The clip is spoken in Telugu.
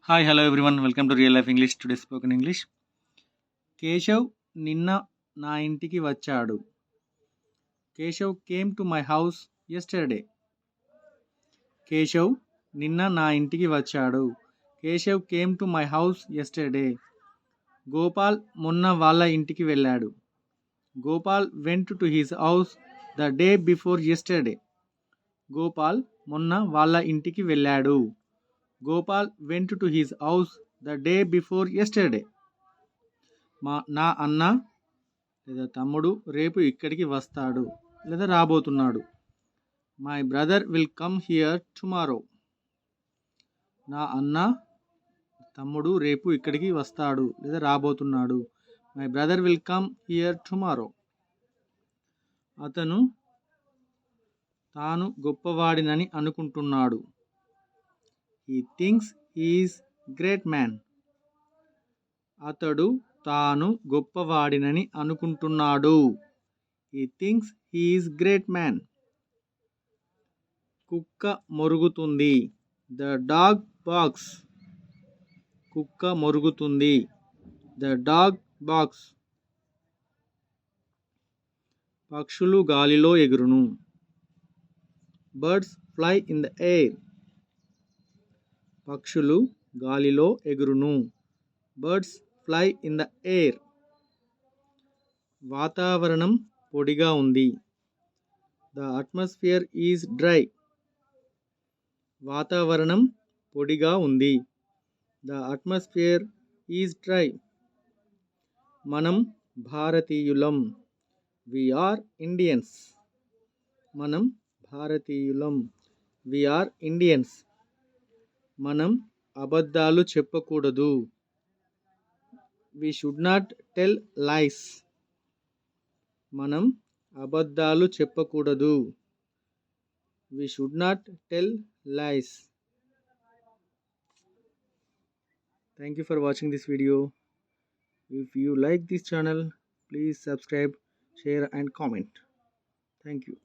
Hi, hello everyone. Welcome to Real Life English. Today spoken English. Keshav నిన్న నా ఇంటికి వచ్చాడు. Keshav came to my house yesterday. Keshav నిన్న నా ఇంటికి వచ్చాడు. Keshav came to my house yesterday. Gopal మొన్న వాళ్ళ ఇంటికి వెళ్ళాడు. Gopal went to his house the day before yesterday. Gopal మొన్న వాళ్ళ ఇంటికి వెళ్ళాడు. Gopal went to his house the day before yesterday. నా అన్న లేదా తమ్ముడు రేపు ఇక్కడికి వస్తాడు లేదా రాబోతున్నాడు. My brother will come here tomorrow. నా అన్న తమ్ముడు రేపు ఇక్కడికి వస్తాడు లేదా రాబోతున్నాడు. My brother will come here tomorrow. అతను తాను గొప్పవాడినని అనుకుంటున్నాడు. He thinks he is great man. అతడు తాను గొప్పవాడినని అనుకుంటున్నాడు. He thinks he is great man. కుక్క మొరుగుతుంది. The dog barks. కుక్క మొరుగుతుంది. The dog barks. పక్షులు గాలిలో ఎగురును. Birds fly in the air. పక్షులు గాలిలో ఎగురును. Birds fly in the air. వాతావరణం పొడిగా ఉంది. The atmosphere is dry. వాతావరణం పొడిగా ఉంది. The atmosphere is dry. మనం భారతీయులం. We are Indians. మనం భారతీయులం. We are Indians. మనం అబద్ధాలు చెప్పకూడదు. We should not tell lies. మనం అబద్ధాలు చెప్పకూడదు. We should not tell lies. Thank you for watching this video. If you like this channel, please subscribe, share and comment. Thank you.